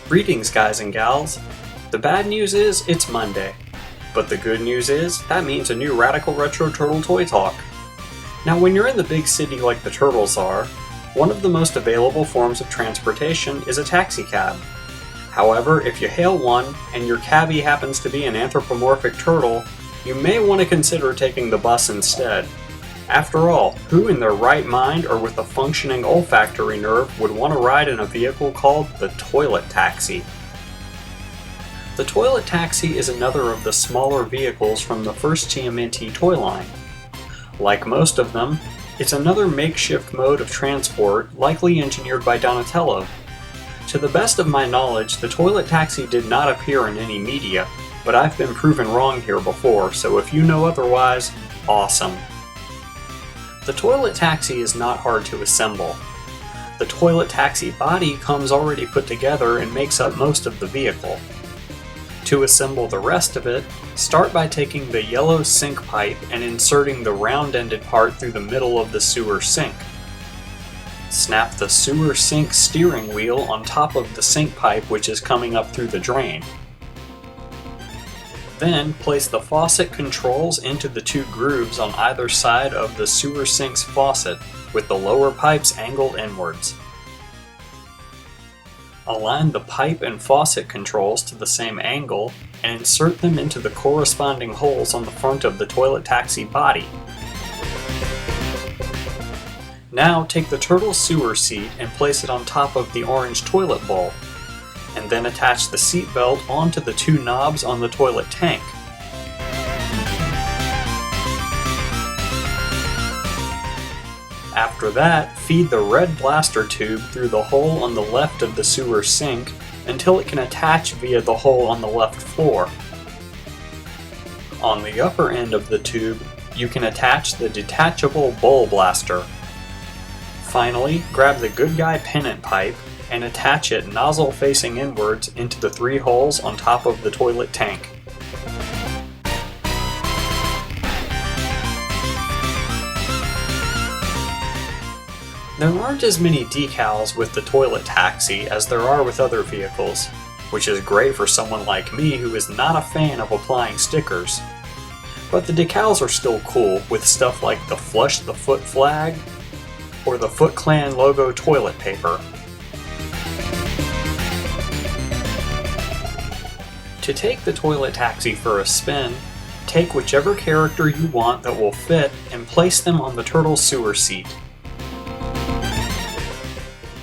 Greetings, guys and gals. The bad news is it's Monday, but the good news is that means a new Radical Retro Turtle Toy Talk. Now, when you're in the big city like the Turtles are, one of the most available forms of transportation is a taxi cab. However, if you hail one and your cabbie happens to be an anthropomorphic turtle, you may want to consider taking the bus instead. After all, who in their right mind or with a functioning olfactory nerve would want to ride in a vehicle called the toilet taxi? The toilet taxi is another of the smaller vehicles from the first TMNT toy line. Like most of them, it's another makeshift mode of transport likely engineered by Donatello. To the best of my knowledge, the toilet taxi did not appear in any media, but I've been proven wrong here before, so if you know otherwise, awesome. The toilet taxi is not hard to assemble. The toilet taxi body comes already put together and makes up most of the vehicle. To assemble the rest of it, start by taking the yellow sink pipe and inserting the round-ended part through the middle of the sewer sink. Snap the sewer sink steering wheel on top of the sink pipe which is coming up through the drain. Then, place the faucet controls into the two grooves on either side of the sewer sink's faucet, with the lower pipes angled inwards. Align the pipe and faucet controls to the same angle and insert them into the corresponding holes on the front of the toilet taxi body. Now take the turtle sewer seat and place it on top of the orange toilet bowl, and then attach the seat belt onto the two knobs on the toilet tank. After that, feed the red blaster tube through the hole on the left of the sewer sink until it can attach via the hole on the left floor. On the upper end of the tube, you can attach the detachable bowl blaster. Finally, grab the good guy pennant pipe and attach it nozzle facing inwards into the three holes on top of the toilet tank. There aren't as many decals with the toilet taxi as there are with other vehicles, which is great for someone like me who is not a fan of applying stickers. But the decals are still cool with stuff like the Flush the Foot flag or the Foot Clan logo toilet paper. To take the toilet taxi for a spin, take whichever character you want that will fit and place them on the turtle sewer seat.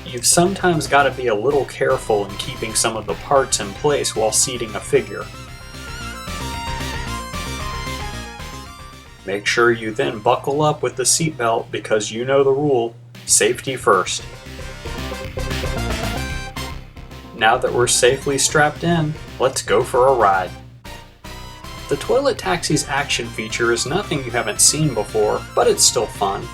You've sometimes got to be a little careful in keeping some of the parts in place while seating a figure. Make sure you then buckle up with the seatbelt because you know the rule, safety first. Now that we're safely strapped in, let's go for a ride. The toilet taxi's action feature is nothing you haven't seen before, but it's still fun.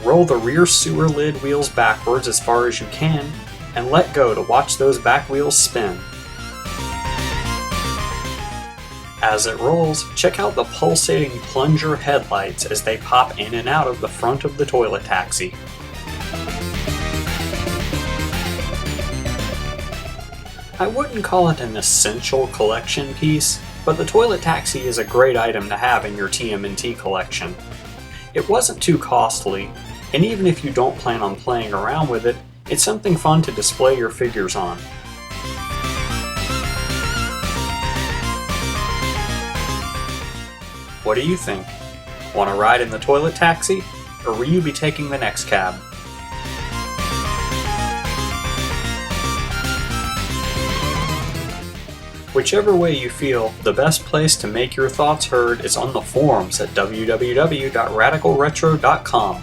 Roll the rear sewer lid wheels backwards as far as you can, and let go to watch those back wheels spin. As it rolls, check out the pulsating plunger headlights as they pop in and out of the front of the toilet taxi. I wouldn't call it an essential collection piece, but the toilet taxi is a great item to have in your TMNT collection. It wasn't too costly, and even if you don't plan on playing around with it, it's something fun to display your figures on. What do you think? Want to ride in the toilet taxi? Or will you be taking the next cab? Whichever way you feel, the best place to make your thoughts heard is on the forums at www.radicalretro.com.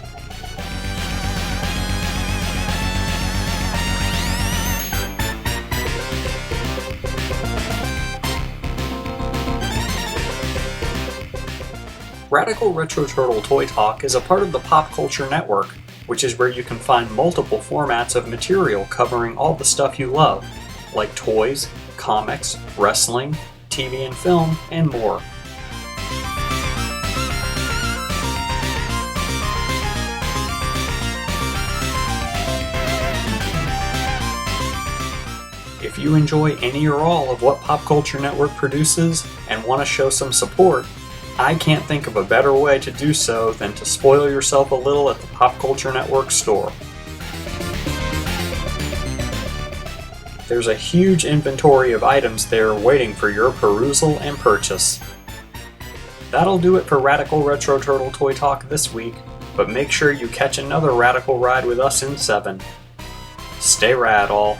Radical Retro Turtle Toy Talk is a part of the Pop Culture Network, which is where you can find multiple formats of material covering all the stuff you love, like toys, comics, wrestling, TV and film, and more. If you enjoy any or all of what Pop Culture Network produces and want to show some support, I can't think of a better way to do so than to spoil yourself a little at the Pop Culture Network store. There's a huge inventory of items there waiting for your perusal and purchase. That'll do it for Radical Retro Turtle Toy Talk this week, but make sure you catch another Radical Ride with us in 7. Stay rad, all.